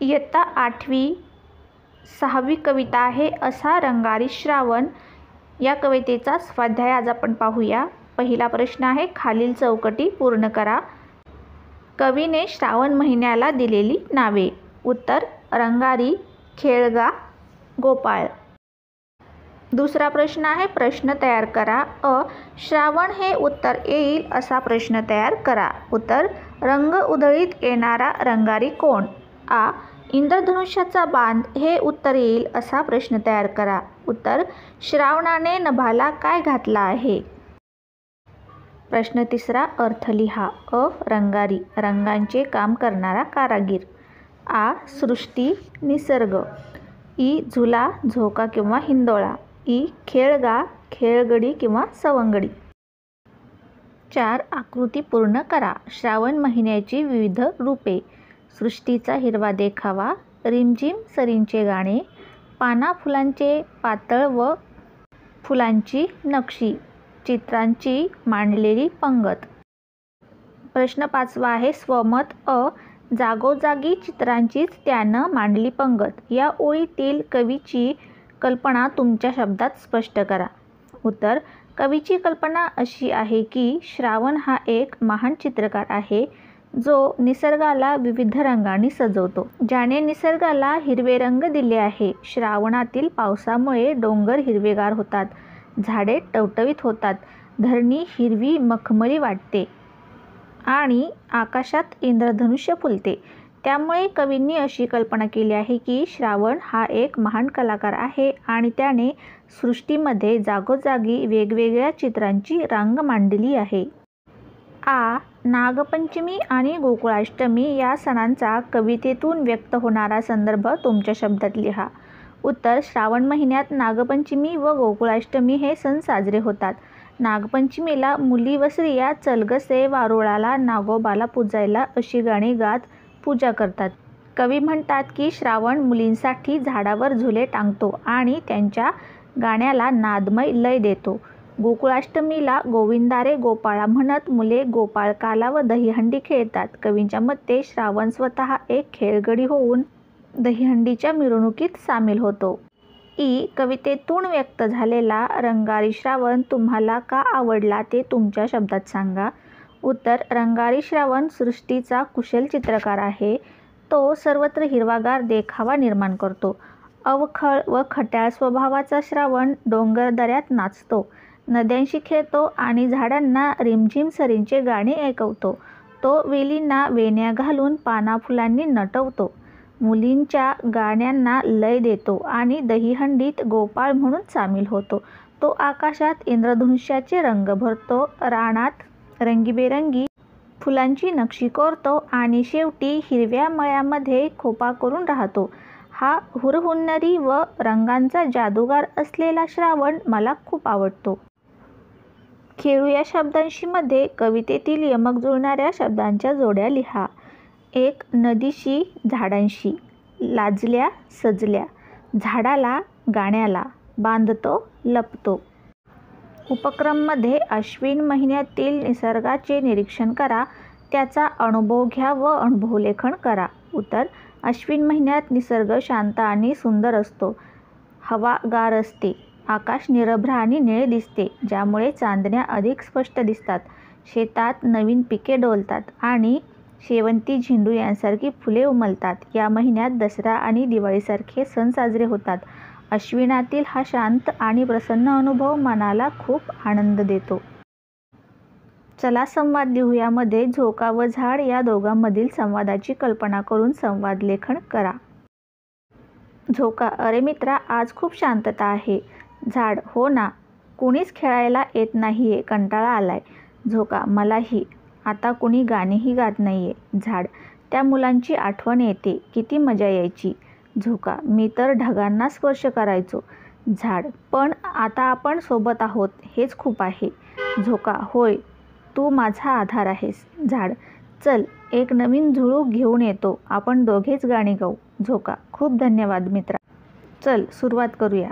इयत्ता 8वी 6वी कविता आहे असा रंगारी श्रावण या कवितेचा स्वाध्याय आज आपण पाहूया। पहिला प्रश्न आहे, खालील चौकटी पूर्ण करा। कवीने श्रावण महिन्याला दिलेली नावे। उत्तर, रंगारी, खेळगा, गोपाळ। दुसरा प्रश्न आहे, प्रश्न तयार करा। श्रावण हे उत्तर येईल असा प्रश्न तयार करा। उत्तर, रंग उधळीत येणारा रंगारी कोण? इंद्रधनुष्याचा बांध हे उत्तर येईल असा प्रश्न तयार करा। उत्तर, श्रावणाने नभाला काय घातला आहे? प्रश्न तिसरा, अर्थ लिहा। रंगारी, रंगांचे काम करणारा कारागीर। सृष्टी, निसर्ग। झुला, झोका किंवा हिंदोळा। खेळगा, खेळगडी किंवा सवंगडी। 4. आकृती पूर्ण करा। श्रावण महिन्याची विविध रूपे। सृष्टीचा हिरवा देखावा, रिमझिम सरींचे गाणे, पाना फुलांचे पातळ व फुलांची नक्षी, चित्रांची मांडलेली पंगत। प्रश्न 5 आहे, स्वमत। जागोजागी चित्रांचीच त्यानं मांडली पंगत। या ओळीतील कवीची कल्पना तुमच्या शब्दात स्पष्ट करा। उत्तर, कवीची कल्पना अशी आहे की श्रावण हा एक महान चित्रकार आहे जो निसर्गाला विविध रंगांनी सजवतो, ज्याने निसर्गाला हिरवे रंग दिले आहे। श्रावणातील पावसामुळे डोंगर हिरवेगार होतात, झाडे टवटवीत होतात, धरणी हिरवी मखमली वाटते आणि आकाशात इंद्रधनुष्य फुलते। त्यामुळे कवींनी अशी कल्पना केली आहे की श्रावण हा एक महान कलाकार आहे आणि त्याने सृष्टीमध्ये जागोजागी वेगवेगळ्या चित्रांची रांग मांडली आहे। नागपंचमी आणि गोकुळाष्टमी या सणांचा कवितेतून व्यक्त होणारा संदर्भ तुमच्या शब्दात लिहा। उत्तर, श्रावण महिन्यात नागपंचमी व गोकुळाष्टमी हे सण साजरे होतात। नागपंचमीला मुली व स्त्रिया चलगसे वारुळाला नागोबाला पूजायला अशी गाणी गात पूजा करतात। कवी म्हणतात की श्रावण मुलींसाठी झाडावर झुले टांगतो आणि त्यांच्या गाण्याला नादमय लय देतो। गोकुळाष्टमीला गोविंदा रे गोपाळा म्हणत मुले गोपाळकाला व दहीहंडी खेळतात। कवींच्या मते श्रावण स्वतः एक खेळगडी होऊन दहीहंडीच्या मिरवणुकीत सामील होतो। कवितेतून व्यक्त झालेला रंगारी श्रावण तुम्हाला का आवडला ते तुमच्या शब्दात सांगा। उत्तर, रंगारी श्रावण सृष्टीचा कुशल चित्रकार आहे। तो सर्वत्र हिरवागार देखावा निर्माण करतो। अवखळ व खट्याळ स्वभावाचा श्रावण डोंगरदऱ्यात नाचतो, नद्यांशी खेळतो आणि झाडांना रिमझिम सरींचे गाणे ऐकवतो। तो वेलींना वेण्या घालून पाना फुलांनी नटवतो, मुलींच्या गाण्यांना लय देतो आणि दहीहंडीत गोपाळ म्हणून सामील होतो। तो आकाशात इंद्रधनुष्याचे रंग भरतो, रानात रंगीबेरंगी फुलांची नक्षी कोरतो आणि शेवटी हिरव्या मळ्यामध्ये खोपा करून राहतो। हा हुरहुन्नरी व रंगांचा जादूगार असलेला श्रावण मला खूप आवडतो। खेळू या शब्दांशी मध्ये कवितेतील यमक जुळणाऱ्या शब्दांच्या जोड्या लिहा। 1. नदीशी, झाडांशी। लाजल्या, सजल्या, झाडाला, गाण्याला, बांधतो, लपतो। उपक्रम मध्ये अश्विन महिन्यातील निसर्गाचे निरीक्षण करा, त्याचा अनुभव घ्या व अनुभवलेखन करा। उत्तर, अश्विन महिन्यात निसर्ग शांत आणि सुंदर असतो, हवा गार असते, आकाश निरभ्र आणि निळे दिसते, ज्यामुळे चांदण्या अधिक स्पष्ट दिसतात। शेतात नवीन पिके डोलतात आणि शेवंती, झेंडू यांसारखी फुले उमलतात। या महिन्यात दसरा आणि दिवाळीसारखे सण साजरे होतात। अश्विनातील हा शांत आणि प्रसन्न अनुभव मनाला खूप आनंद देतो। चला संवाद लिहूया मध्ये झोका व झाड या दोघांमधील संवादाची कल्पना करून संवाद लेखन करा। झोका, अरे मित्रा, आज खूप शांतता आहे। झाड, हो ना, कुणीच खेळायला येत नाहीये, कंटाळा आलाय। झोका, मलाही, आता कुणी गाणेही गात नाहीये। झाड, त्या मुलांची आठवण येते, किती मजा यायची। झोका, मी तर ढगांना स्पर्श करायचो। झाड, पण आता आपण सोबत आहोत, हेच खूप आहे। झोका, होय, तू माझा आधार आहेस। झाड, चल एक नवीन झुळूक घेऊन येतो, आपण दोघेच गाणी गाऊ। झोका, खूप धन्यवाद मित्रा, चल सुरुवात करूया।